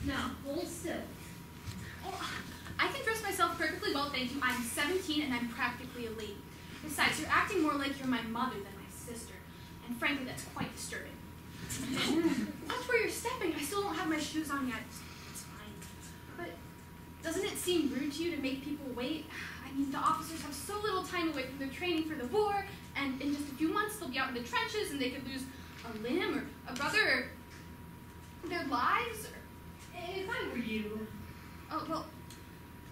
Now, hold still. Oh, I can dress myself perfectly well, thank you. I'm 17 and I'm practically a lady. Besides, you're acting more like you're my mother than my sister. And frankly, that's quite disturbing. Watch where you're stepping. I still don't have my shoes on yet. It's fine. But doesn't it seem rude to you to make people wait? I mean, the officers have so little time away from their training for the war, and in just a few months they'll be out in the trenches and they could lose a limb or a brother or their lives. Or... If I were you... Oh, well,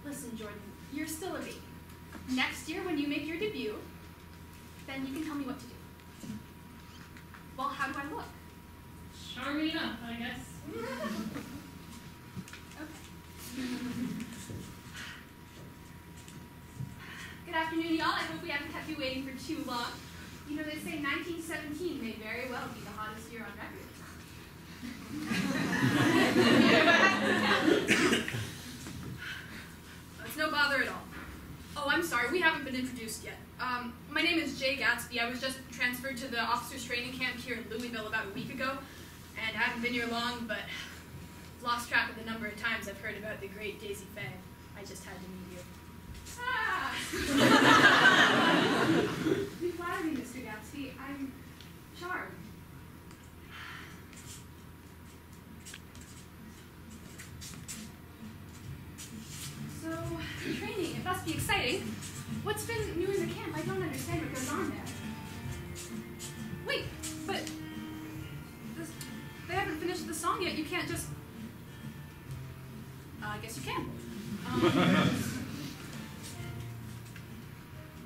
listen, Jordan, you're still a baby. Next year, when you make your debut, then you can tell me what to do. Well, how do I look? Charming enough, I guess. Okay. Good afternoon, y'all. I hope we haven't kept you waiting for too long. You know, they say 1917 may very well be the hottest year on record. It's no bother at all. Oh, I'm sorry, we haven't been introduced yet. My name is Jay Gatsby. I was just transferred to the officers training camp here in Louisville about a week ago, and I haven't been here long, but lost track of the number of times I've heard about the great Daisy Fay. I just had to meet you. Ah! You flatter me, Mr. Gatsby. I'm charmed. So, training, it must be exciting. What's been new in the camp? I don't understand what goes on there. Wait, but they haven't finished the song yet. You can't just... I guess you can.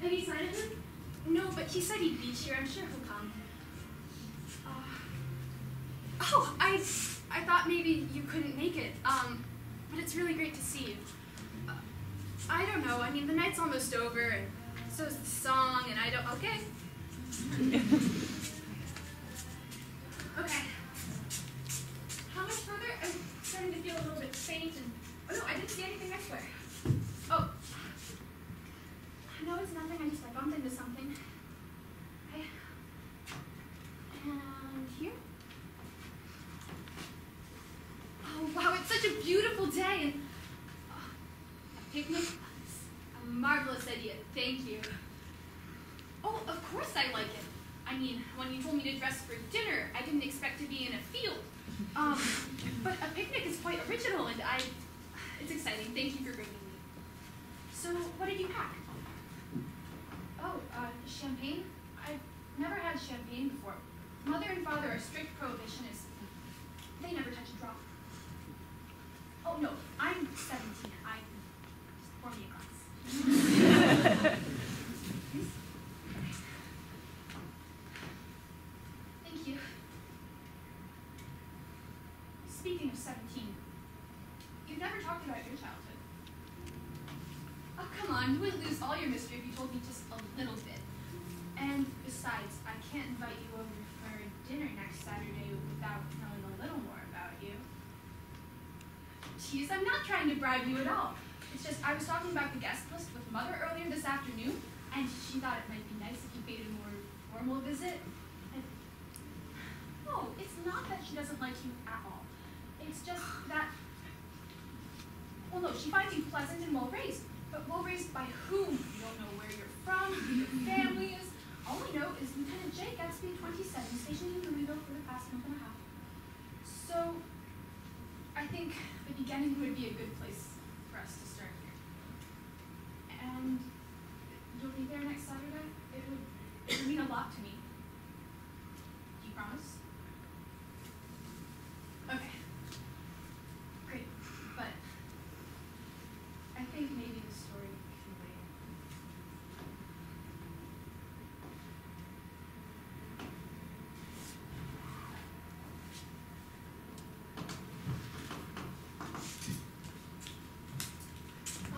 Have you signed him? No, but he said he'd be here. I'm sure he'll come. Oh, I thought maybe you couldn't make it. But it's really great to see you. I don't know. I mean, the night's almost over, and so is the song, and I don't... Okay. Okay. How much further? I'm starting to feel a little bit faint, and... Oh, no, I didn't see anything, I swear. Oh. No, it's nothing. I just bumped into something. Okay. And here. Oh, wow, it's such a beautiful day, and... a picnic? A marvelous idea. Thank you. Oh, of course I like it. I mean, when you told me to dress for dinner, I didn't expect to be in a field. But a picnic is quite original, and it's exciting. Thank you for bringing me. So, what did you pack? Oh, champagne? I've never had champagne before. Mother and father are strict prohibitionists. They never touch a drop. Oh, no, I'm 17. Just pour me a glass. Thank you. Speaking of 17, you've never talked about your childhood. Oh, come on, you wouldn't lose all your mystery if you told me just a little bit. And besides, I can't invite you over for dinner next Saturday without knowing a little more about you. Jeez, I'm not trying to bribe you at all. It's just I was talking about the guest list with Mother earlier this afternoon, and she thought it might be nice if you paid a more formal visit. And no, it's not that she doesn't like you at all. It's just that, well, no, she finds you pleasant and well-raised. But well-raised by whom? You don't know where you're from, who your family is. All we know is Lieutenant Jay Gatsby, 27, stationed in Louisville for the past month and a half. So, I think the beginning would be a good place for us to start here. And you'll be there next Saturday? It would mean a lot to me. Do you promise? Okay. Great. But I think maybe the story can wait.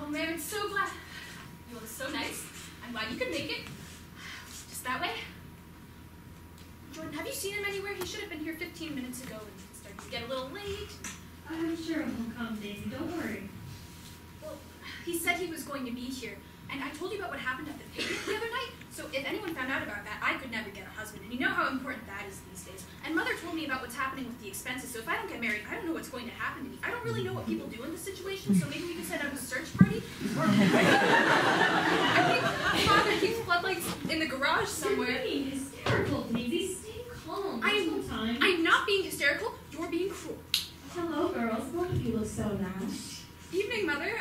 Oh man, I'm so glad. You look so nice. I'm glad you could make it. Just that way. Jordan, have you seen him anywhere? He should have been here 15 minutes ago and started to get a little late. I'm sure he'll come, Daisy. Don't worry. Well, he said he was going to be here, And I told you about what happened at the picnic the other night, so if anyone found out about that, I could never get a husband. And you know how important that is these days. And Mother told me about what's happening with the expenses, so if I don't get married, I don't know what's going to happen to me. I don't really know what people do in this situation, so maybe we could set up a search party? Or I think Father keeps floodlights in the garage somewhere. You're being hysterical, Daisy. Stay calm. I'm not being hysterical. You're being cruel. Hello, girls. Both of you look so nice. Evening, Mother.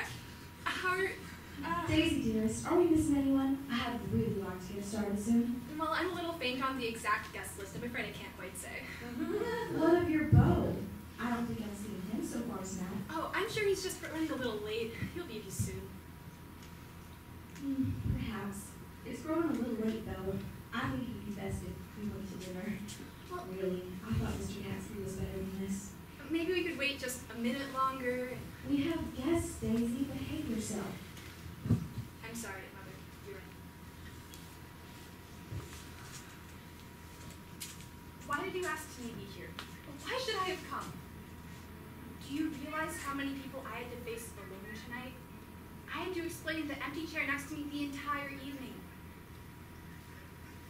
How are... Daisy, dearest, are we missing anyone? I'd really like to get started soon. Well, I'm a little faint on the exact guest list. I'm afraid I can't quite say. What of your beau? I don't think I've seen him so far tonight. Oh, I'm sure he's just running a little late. He'll be here soon. Perhaps. It's growing a little late, though. I think it'd be best if we went to dinner. Well, really, I thought Mr. Gatsby was better than this. Maybe we could wait just a minute longer. We have guests, Daisy. Behave yourself. I'm sorry, Mother. You're right. Why did you ask to meet me here? Why should I have come? Do you realize how many people I had to face alone tonight? I had to explain the empty chair next to me the entire evening.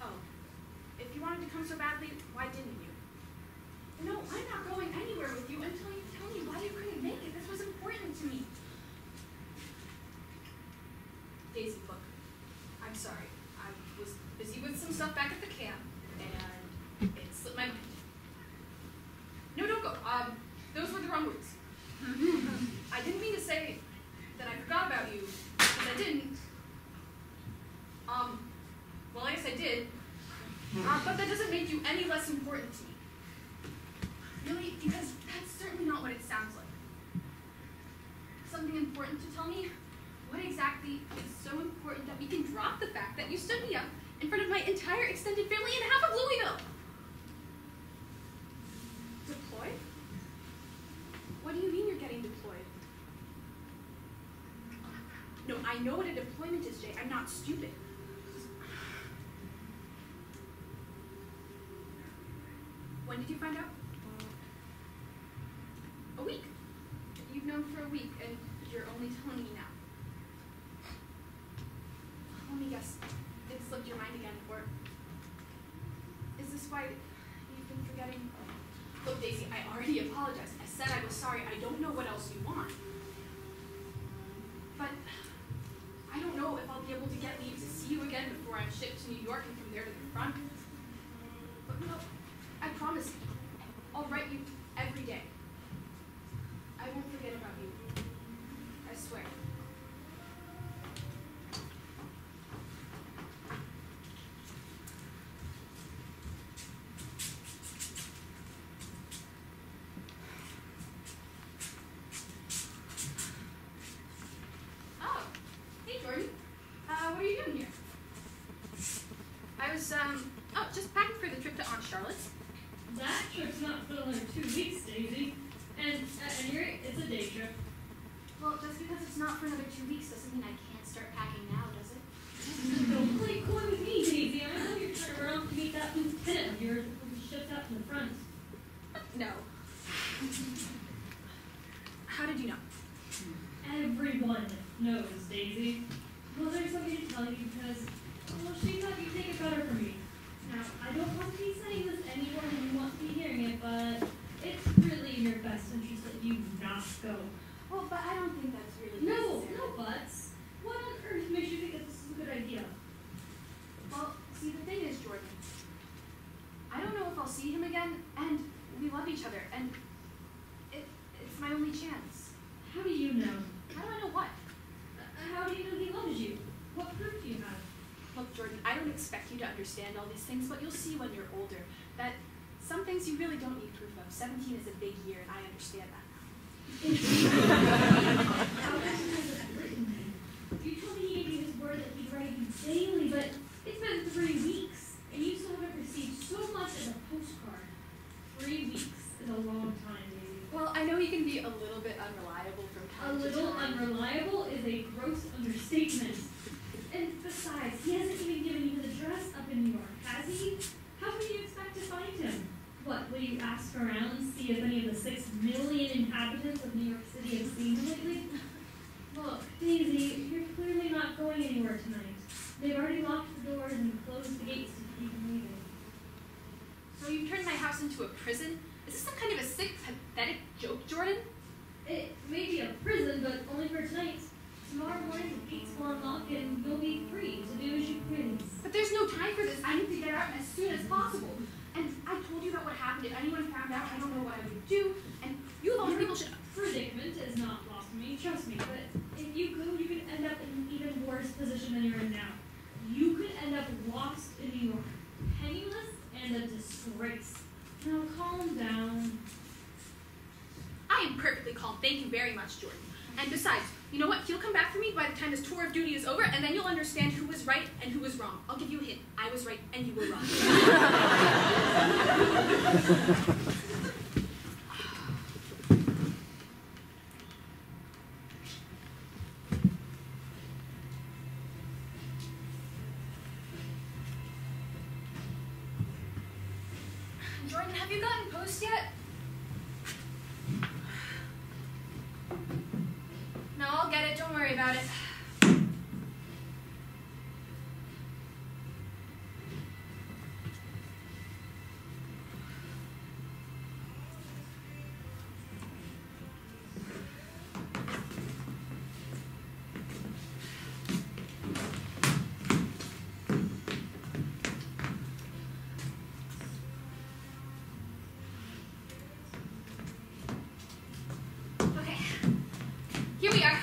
Oh, if you wanted to come so badly, why didn't you? No, I'm not going anywhere with you until you tell me why you couldn't make it. This was important to me. Daisy, look, I'm sorry. I was busy with some stuff back at the camp, and it slipped my mind. No, don't go. Those were the wrong words. I didn't mean to say that I forgot about you, because I didn't. Well, I guess I did. But that doesn't make you any less important to me. Really? Because that's certainly not what it sounds like. Something important to tell me? What exactly is so important that we can drop the fact that you stood me up in front of my entire extended family and half of Louisville? Deployed? What do you mean you're getting deployed? No, I know what a deployment is, Jay. I'm not stupid. When did you find out? A week. You've known for a week, and you're only telling me now. Let me guess. It slipped your mind again, or is this why you've been forgetting? Look, Daisy, I already apologized. I said I was sorry. I don't know what else you want. But I don't know if I'll be able to get leave to see you again before I'm shipped to New York and from there to the front. But no, I promise you, I'll write you every day. I won't forget about you. I swear. Oh, hey Jordan. What are you doing here? I was, just packing for the trip to Aunt Charlotte's. That trip's not for another 2 weeks, Daisy. And at any rate, it's a day trip. Well, just because it's not for another 2 weeks doesn't mean I can't start packing now, does it? Don't play coy with me, Daisy. I know you're trying around to meet that lieutenant of yours who was shipped out in the front. No. How did you know? Everyone knows, Daisy. Mother's something to tell you because, well, she thought you'd take it better from me. Now, I don't want to be saying this anymore when you want to be hearing it, but it's really in your best interest that you not go. Well, but I don't think that's really No necessary. buts. What on earth makes you think that this is a good idea? Well, see, the thing is, Jordan, I don't know if I'll see him again, and we love each other, and it's my only chance. How do you know? How do I know what? How do you know he loves you? What proof do you have? Look, Jordan, I don't expect you to understand all these things, but you'll see when you're older that some things you really don't need proof of. 17 is a big year, and I understand that now. You told me he gave you his word that he'd write you daily, but it's been 3 weeks, and you still haven't received so much as a postcard. 3 weeks is a long time, Daisy. Well, I know he can be a little bit unreliable from A time to little time. unreliable is a gross understatement. And besides, he hasn't even given you his address up in New York, has he? How can you expect to find him? What, will you ask around and see if any of the 6 million inhabitants of New York City have seen him lately? Look, Daisy, you're clearly not going anywhere tonight. They've already locked the doors and closed the gates to keep you leaving. So you've turned my house into a prison? Is this some kind of a sick, pathetic joke, Jordan? It may be a prison, but only for tonight. Tomorrow morning, the gates will unlock and you'll be free to do as you please. But there's no time for this. I need to get out as soon as possible. And I told you about what happened. If anyone found out, I don't know what I would do. And you of all people should... Predicament is not lost to me, trust me. But if you go, you could end up in an even worse position than you're in now. You could end up lost in New York, penniless and a disgrace. Now calm down. I am perfectly calm. Thank you very much, Jordan. And besides, you know what? He'll come back for me by the time this tour of duty is over, and then you'll understand who was right and who was wrong. I'll give you a hint. I was right and you were wrong. Jordan, have you gotten post yet? No, I'll get it. Don't worry about it. Okay. Here we are.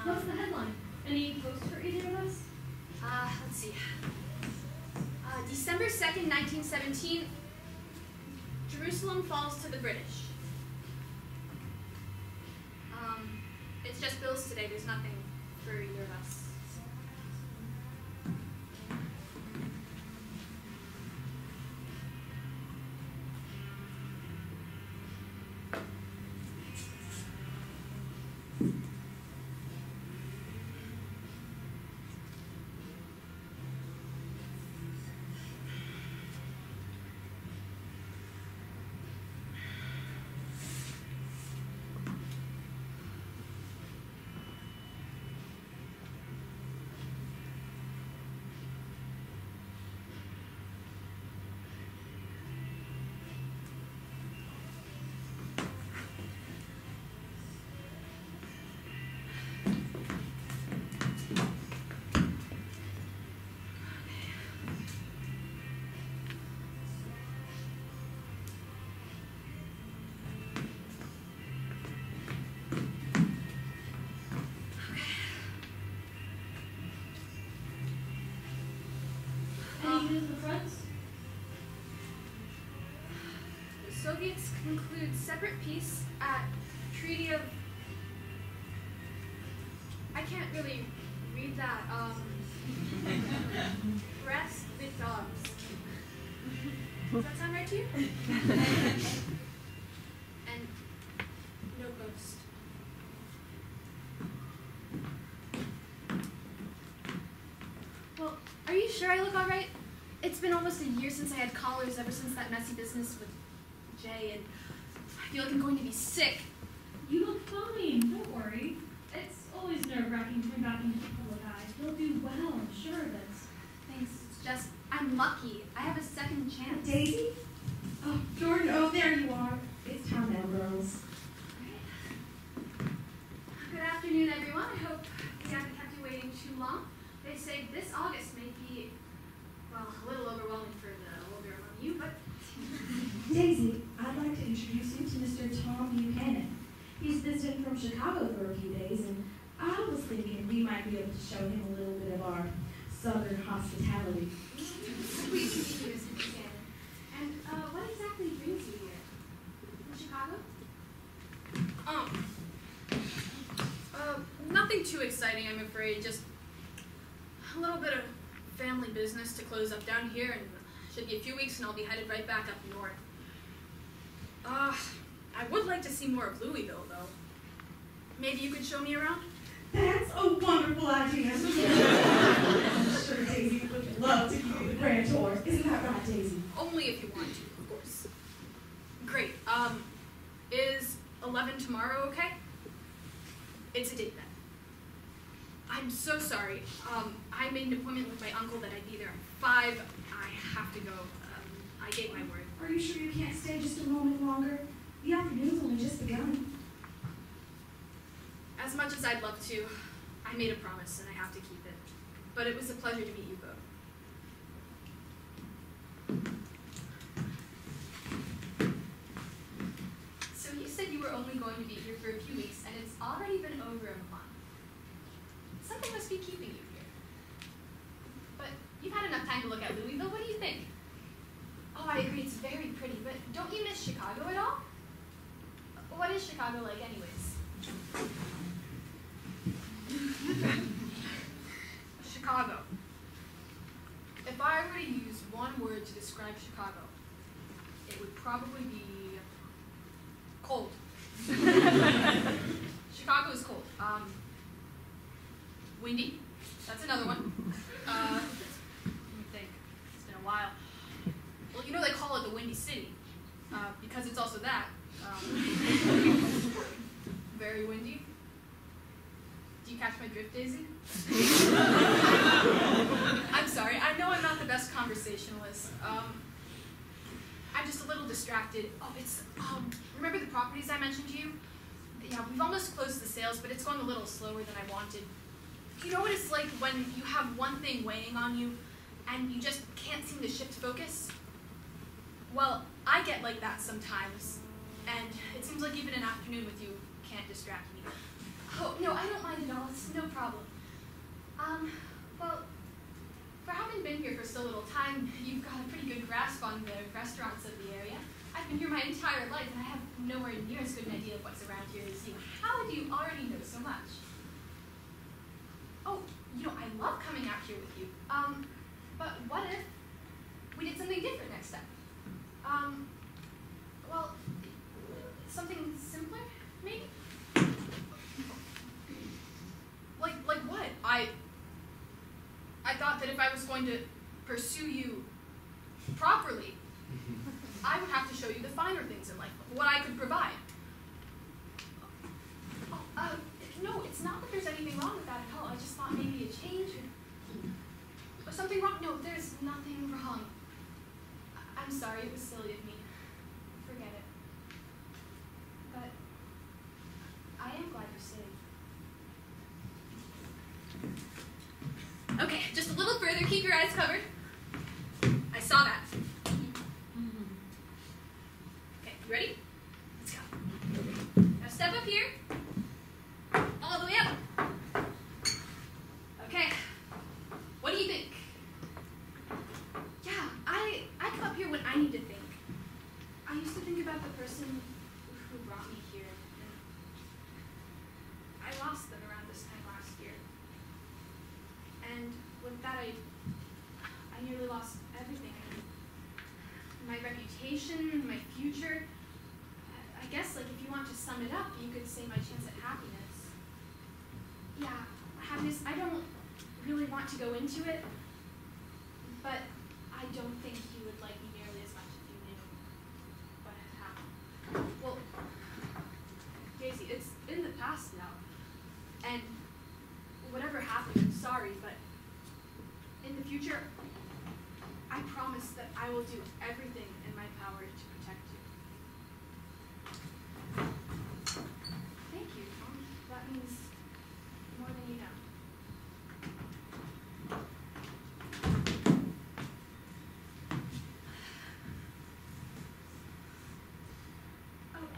What's the headline? Any post for either of us? Let's see. December 2nd, 1917, Jerusalem falls to the British. It's just bills today. There's nothing for either of us. Any news of the fronts? The Soviets conclude separate peace at Treaty of... I can't really read that. Brest-Litovsk. Does that sound right to you? And no ghost. Well, are you sure I look all right? It's been almost a year since I had callers, ever since that messy business with Jay, and I feel like I'm going to be sick. You look fine, don't worry. It's always nerve-wracking coming back into the public eye. You'll do well, I'm sure of it. Thanks, it's just, I'm lucky. I have a second chance. Daisy? Oh, Jordan, oh, there you are. It's time now, girls. Good afternoon, everyone. I hope we haven't kept you waiting too long. They say this August may be, well, a little overwhelming for the older among you, but... Daisy, I'd like to introduce you to Mr. Tom Buchanan. He's visiting from Chicago for a few days, and I was thinking we might be able to show him a little bit of our Southern hospitality. Sweet to meet you, Mr. Buchanan. And what exactly brings you here? From Chicago? Nothing too exciting, I'm afraid. Just a little bit of family business to close up down here, and should be a few weeks and I'll be headed right back up north. I would like to see more of Louisville, though. Maybe you could show me around? That's a wonderful idea. I'm sure Daisy would love to give you the grand tour. Isn't that right, Daisy? Only if you want to, of course. Great. Is 11 tomorrow okay? It's a date then. I'm so sorry. I made an appointment with my uncle that I'd be there at 5. I have to go. I gave my word. Are you sure you can't stay just a moment longer? The afternoon's only just begun. As much as I'd love to, I made a promise and I have to keep it. But it was a pleasure to meet you both. So you said you were only going to be here for a few weeks, and it's already been over a month. Something must be keeping you here. But you've had enough time to look at Louisville. What do you think? Oh, I agree, it's very pretty, but don't you miss Chicago at all? What is Chicago like anyways? Chicago. If I were to use one word to describe Chicago, it would probably be cold. Chicago is cold. Windy. That's another one. Let me think. It's been a while. Well, you know they call it the Windy City, because it's also that. Very windy. Do you catch my drift, Daisy? I'm sorry, I know I'm not the best conversationalist. I'm just a little distracted. Oh, remember the properties I mentioned to you? Yeah, we've almost closed the sales, but it's going a little slower than I wanted. You know what it's like when you have one thing weighing on you, and you just can't seem to shift focus? Well, I get like that sometimes, and it seems like even an afternoon with you can't distract me. Oh, no, I don't mind at all. It's no problem. Well, for having been here for so little time, you've got a pretty good grasp on the restaurants of the area. I've been here my entire life, and I have nowhere near as good an idea of what's around here as you. How do you already know so much? Oh, you know, I love coming out here with you. But what if we did something different next time? Well, something simpler, maybe? Like what? I thought that if I was going to pursue you properly, I would have to show you the finer things in life, what I could provide. No, it's not that there's anything wrong with that at all. I just thought maybe a change or something wrong. No, there's nothing wrong. I'm sorry, it was silly of me. Forget it. But I am glad you're sitting. Okay, just a little further. Keep your eyes covered. I saw that. Okay, you ready? Let's go. Now step up here. All the way up. Okay. What do you think? Yeah, I come up here when I need to think. I used to think about the person who brought me here, and I lost them around this time last year. And with that, I nearly lost everything. My reputation, my future. I guess, like, if you want to sum it up, you could say my chance at happiness. Yeah, happiness, I don't really want to go into it, but I don't think you would like me nearly as much if you knew what had happened. Well, Daisy, it's in the past now, and whatever happened, I'm sorry, but in the future, I promise that I will do everything in my power to protect you. Thank you, Tom. That means more than you know.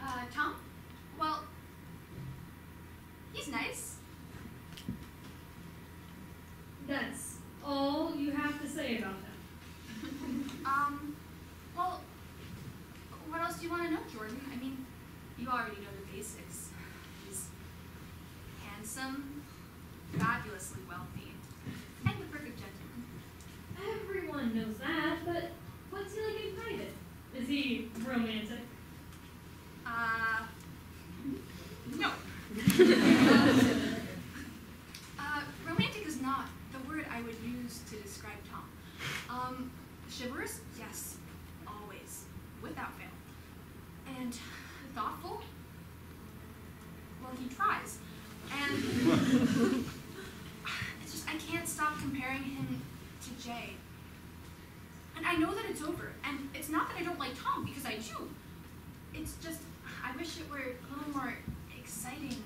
Oh, Tom? Well, he's nice. That's all you have to say about that. Well, what else do you want to know, Jordan? I mean, you already know the basics. He's handsome, fabulously wealthy, and the perfect gentleman. Everyone knows that, but what's he like in private? Is he romantic? No. Romantic is not the word I would use to describe Tom. Chivalrous? Yes, always, without fail. And thoughtful? Well, he tries. And it's just, I can't stop comparing him to Jay. And I know that it's over. And it's not that I don't like Tom, because I do. It's just, I wish it were a little more exciting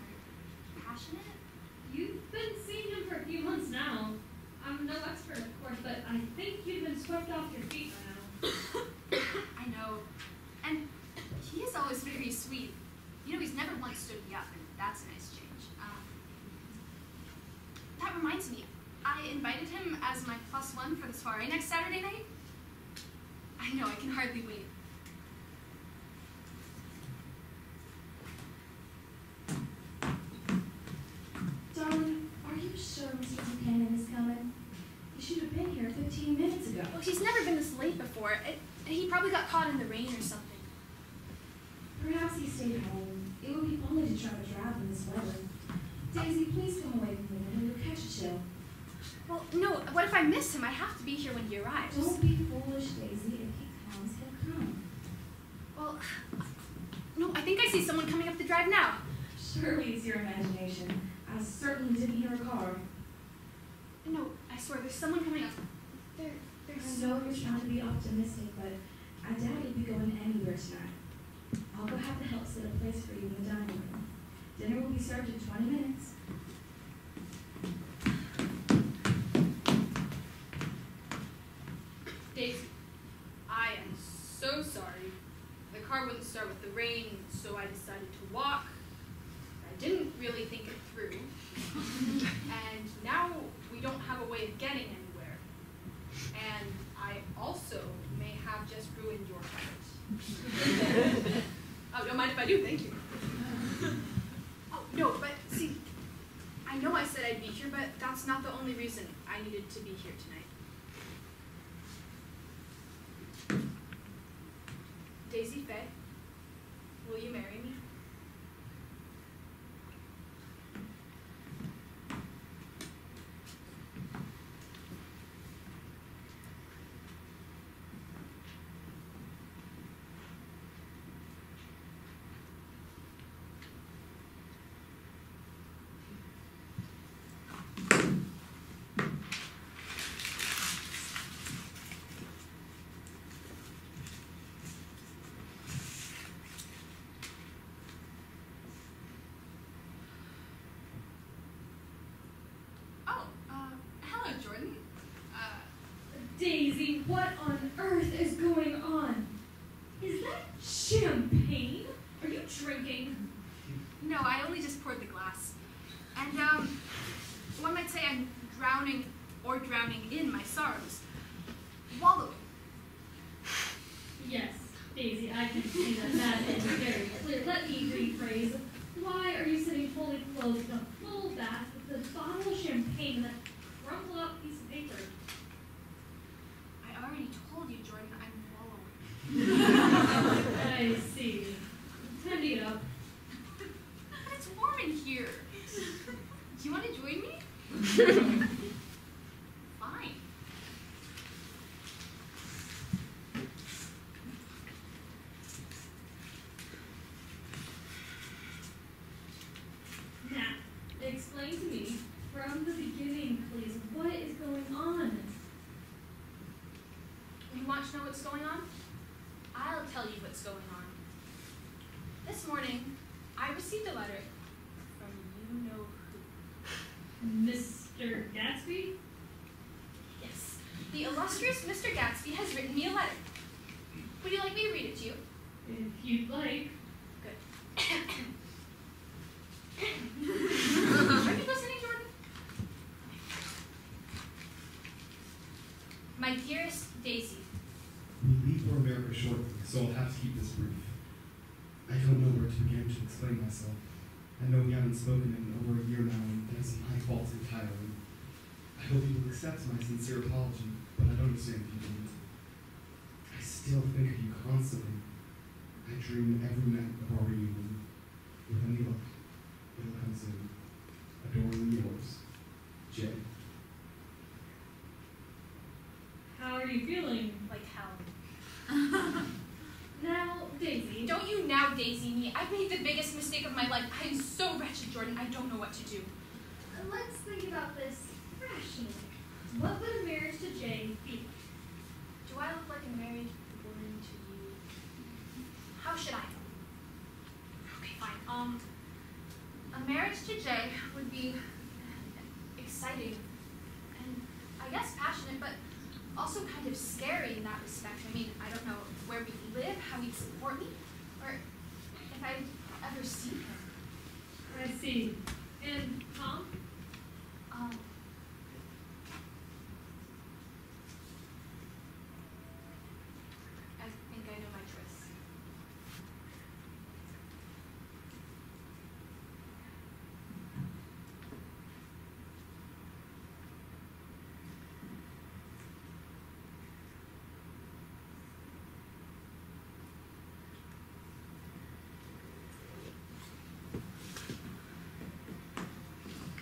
or passionate. You've been seeing him for a few months now. I'm no expert, of course, but I think you've been swept off your feet by now. I know. And he is always very sweet. You know, he's never once stood me up, and that's a nice change. That reminds me, I invited him as my +1 for the soiree next Saturday night. I know, I can hardly wait. Darling, are you sure Mr. Buchanan is coming? He should have been here 15 minutes ago. Well, he's never been this late before. He probably got caught in the rain or something. Perhaps he stayed home. It would be folly to try to drive in this weather. Daisy, please come away from the window. You'll catch a chill. Well, no, what if I miss him? I have to be here when he arrives. Don't be foolish, Daisy. If he comes, he'll come. Well, no, I think I see someone coming up the drive now. Surely it's your imagination. I certainly didn't hear a car. No, I swear, there's someone coming up. I know you're trying to be optimistic, but I doubt you'll be going anywhere tonight. I'll go have the help set a place for you in the dining room. Dinner will be served in 20 minutes. Daisy, I am so sorry. The car wouldn't start with the rain, so I decided to walk. I didn't really think it through. And now we don't have a way of getting anywhere. And I also may have just ruined your heart. Oh, don't mind if I do, thank you. Oh, no, but see, I know I said I'd be here, but that's not the only reason I needed to be here tonight. Daisy Faye, will you marry me? Daisy, what on earth is going on? Is that champagne? Are you drinking? No, I only just poured the glass. And, one might say I'm drowning or drowning in my sorrows. Wallowing. Yes, Daisy, I can see that is very clear. Let me rephrase. Why are you sitting fully clothed in a full bath with a bottle of champagne and that crumpled up piece of paper? I already told you, Jordan, I'm wallowing. I see. Time to get up. But it's warm in here. Do you want to join me? Fine. Now, explain to me from the beginning, please, what is going on? You want to know what's going on? I'll tell you what's going on. This morning, I received a letter from you know who. Mr. Gatsby? Yes, the illustrious Mr. Gatsby has written me a letter. Would you like me to read it to you? If you'd like. Good. Are you listening, Jordan? My dearest Daisy. We leave for America shortly, so I'll have to keep this brief. I don't know where to begin to explain myself. I know we haven't spoken in over a year now, and that is my fault entirely. I hope you will accept my sincere apology, but I don't understand if you didn't. I still think of you constantly. I dream every night of our reunion. With any luck, it'll come soon. Adorably yours, Jay. How are you feeling? Like hell. Now, Daisy. Don't you now Daisy me. I've made the biggest mistake of my life. I am so wretched, Jordan. I don't know what to do. Let's think about this rationally. What would a marriage to Jay be like? Do I look like a married woman to you? How should I know? Okay, fine. A marriage to Jay would be exciting and I guess passionate, but also kind of scary in that respect. I mean, I don't know where we live, how he'd support me, or if I'd ever see him. I see. And Tom? I think I know my choice.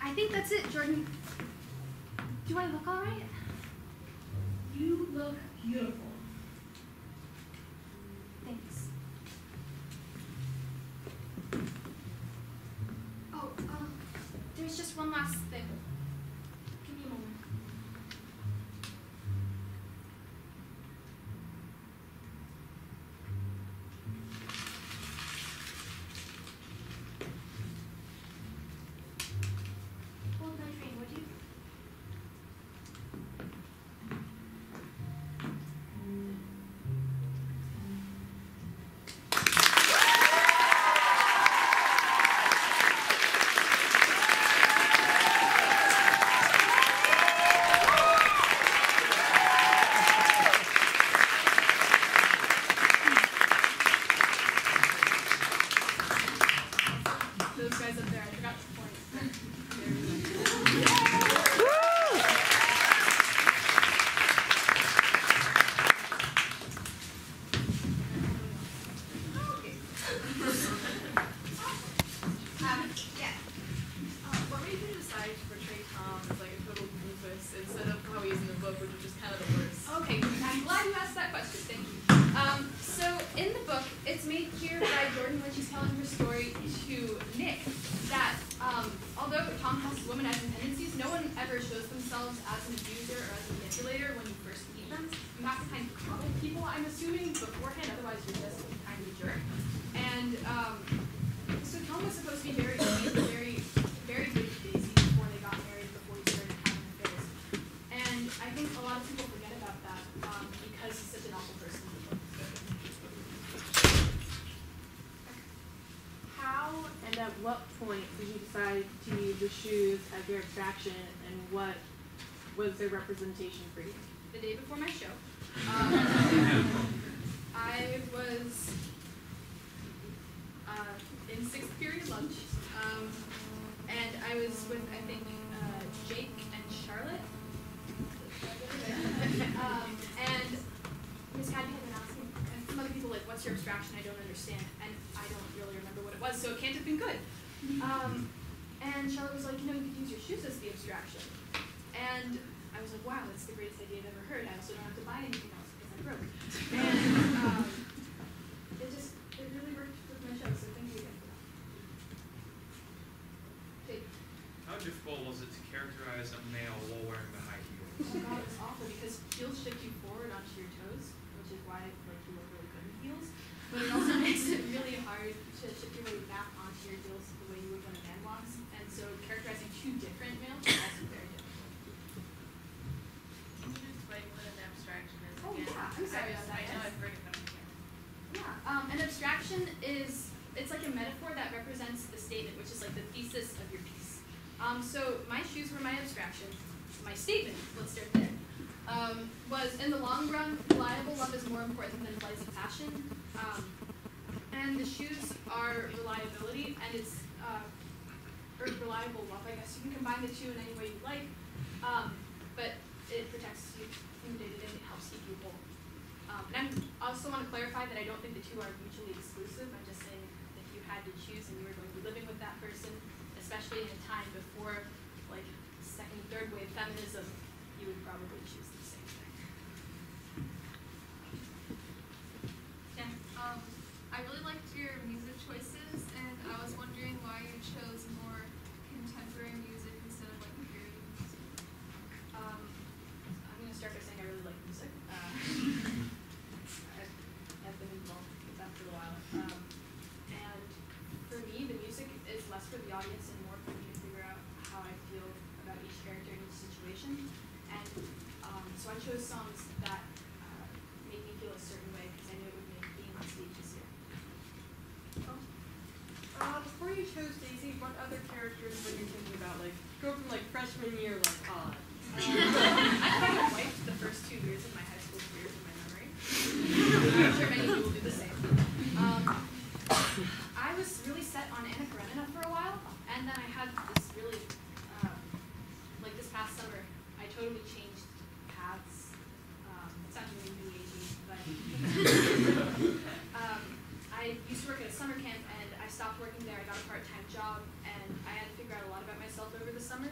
I think that's it, Jordan. Do I look all right? You look beautiful. Thanks. Oh, there's just one last thing. Give me a moment. Hold my train, would you? Those guys up there, I forgot to point. What made you decide to portray Tom as like a total doofus instead of how he is in the book, which is just kind of the worst? Okay, I'm glad you asked that question. Thank you. So in the book, it's made clear by Jordan when she's telling her story to Nick that although Tom has womanizing tendencies, no one ever shows themselves as an abuser or as a manipulator when you first meet them. You have to kind of coddle people, I'm assuming, beforehand, otherwise you're just kind of a jerk. And so Tom was supposed to be very sweet, very good to Daisy before they got married, before he started having affairs. And I think a lot of people forget about that because he's such an awful person. How and at what point did you decide to use the shoes as your abstraction, and what was their representation for you? The day before my show, I was in 6th period lunch, and I was with, I think, Jake and Charlotte. And Miss Caddy had been asking, and some other people like, what's your abstraction? I don't understand. And I don't really remember what it was, so it can't have been good. And Charlotte was like, you could use your shoes as the abstraction. And I was like, wow, that's the greatest idea I've ever heard. I also don't have to buy anything else because I'm broke. And it really worked with my show, so thank you again for that. Jake. How difficult was it to characterize a male while wearing the high heels? Oh god, it's awful because heels shift you forward onto your toes, which is why you look really good in heels. But it also makes it really hard to shift your way back onto your heels the way you would when a man walks. And so characterizing two different males is also very difficult. Can you explain what an abstraction is? Oh, again? yeah, I'm sorry about that, I know yes. I've heard it, but I can't. Yeah, an abstraction it's like a metaphor that represents the statement, which is like the thesis of your piece. So my shoes were my abstraction. My statement, let's start there, was in the long run, reliable love is more important than flights of passion. And the shoes are reliability, and it's or reliable love, I guess. You can combine the two in any way you like, but it protects you from day to day, it helps keep you whole. And I also want to clarify that I don't think the two are mutually exclusive. I'm just saying if you had to choose and you were going to be living with that person, especially in a time before like second, third wave feminism, you would probably choose the same thing. Yeah, I really liked your music choices, and I was wondering why you chose more audience and more for me to figure out how I feel about each character in each situation. And so I chose songs that made me feel a certain way because I knew it would make being on stage easier. Before you chose Daisy, what other characters were you thinking about? Like, go from like freshman year, like odd. I kind of wiped the first 2 years of my high school career from my memory. I'm sure many people do the same. I was really set on Anna Karenina for a while, and then I had this really, like this past summer, I totally changed paths. It's not really new agey, but I used to work at a summer camp, and I stopped working there. I got a part-time job, and I had to figure out a lot about myself over the summer.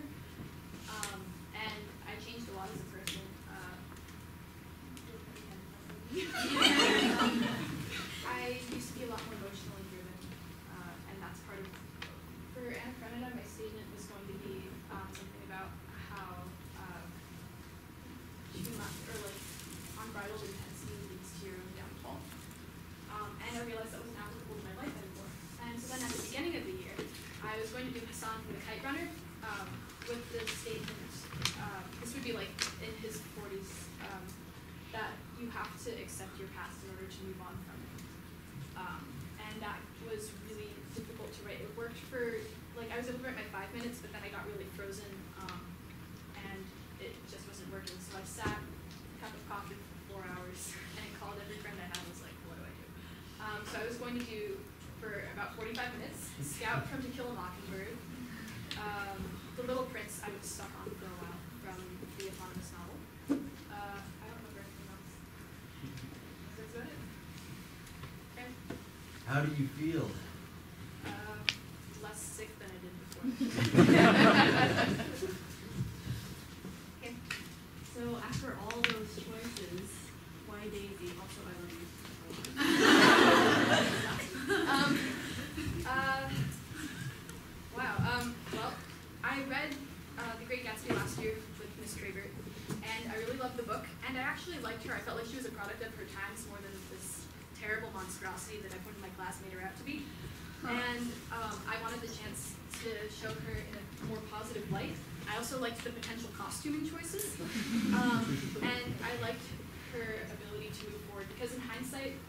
And I changed a lot as a person. I used to be a lot more emotionally driven, and that's part of. For Anna Karenina, my statement was going to be something about how too much or like unbridled intensity leads to your own downfall. And I realized that wasn't applicable to my life anymore. And so then at the beginning of the year, I was going to do Hassan from The Kite Runner with the statement. This would be like in his 40s, that you have to accept your past in order to move on from it. And that was really difficult to write. It worked for, like, I was able to write my 5 minutes, but then I got really frozen, and it just wasn't working. So I sat, cup of coffee for 4 hours, and called every friend I had and was like, what do I do? So I was going to do, for about 45 minutes, Scout from To Kill a Mockingbird, The Little Prince I was stuck on for a while from the eponymous novel. I don't remember anything else. That's about it. Okay. How do you feel? Less sick than I did before. Okay. So after all those choices, why Daisy? Also, I love you. Wow. Well, I read The Great Gatsby last year with Miss Trabert, and I really loved the book, and I actually liked her. I felt like she was a product of her times more than this terrible monstrosity that everyone in my class made her out to be. And I wanted the chance to show her in a more positive light. I also liked the potential costuming choices, and I liked her ability to move forward, because in hindsight,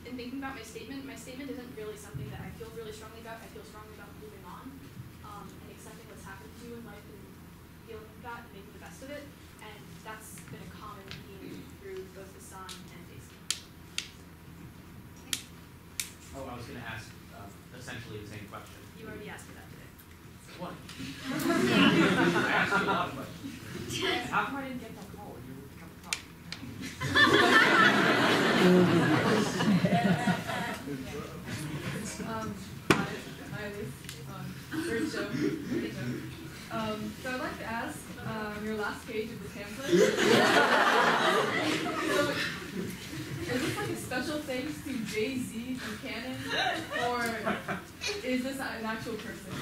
in thinking about my statement isn't really something that I feel really strongly about. I feel strongly about moving on, and accepting what's happened to you in life and dealing with that and making the best of it. And that's been a common theme through both Hassan and Daisy. Oh, I was going to ask essentially the same question. You already asked me that today. What? I asked you a lot of questions. How come I didn't get that call when you were with a cup of coffee? Hi, Elyse. Great show. So I'd like to ask your last page of the pamphlet. So, is this like a special thanks to Jay-Z Buchanan, or is this an actual person?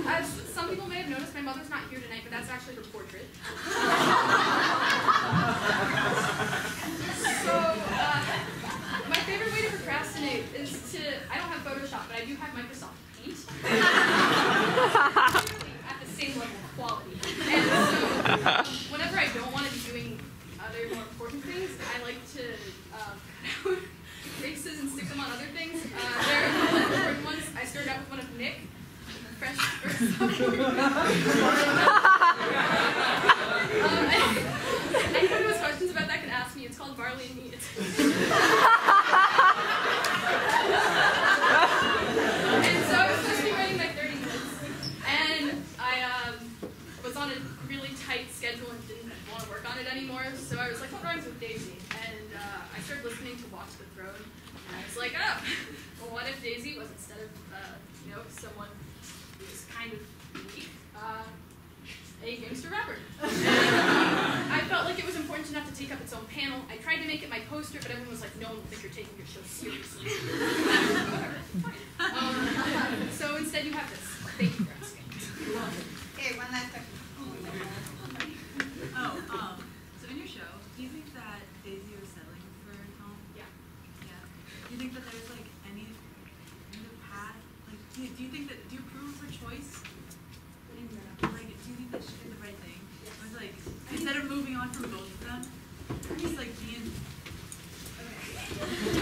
As some people may have noticed, my mother's not here tonight, but that's actually her portrait. So, my favorite way to procrastinate is to, I don't have Photoshop, but I do have Microsoft Paint. At the same level of quality. And so, whenever I don't want to be doing other more important things, I like to cut out traces and stick them on other things. There are a couple of important ones. I started out with one of Nick, fresh or sophomore. Anyone who has questions about that can ask me. It's called Barley and Meat. And so I was supposed to be writing like 30 minutes, and I was on a really tight schedule and didn't want to work on it anymore. So I was like, what rhymes with Daisy? And I started listening to Watch the Throne, and I was like, oh, well, what if Daisy was, instead of someone who was kind of unique, a gangster rapper? And I felt like it was important enough to take up its own panel. I tried to make it my poster, but everyone was like, no one will think you're taking your show seriously. So instead you have this. Thank you for asking. Okay, one last question. So in your show, do you think that Daisy was settling for Tom? Yeah. Yeah. Do you think that there's like any do you think that, do you approve of her choice? Like, do you think that she did the right thing? I was like, instead of moving on from both of them, just like being. Okay.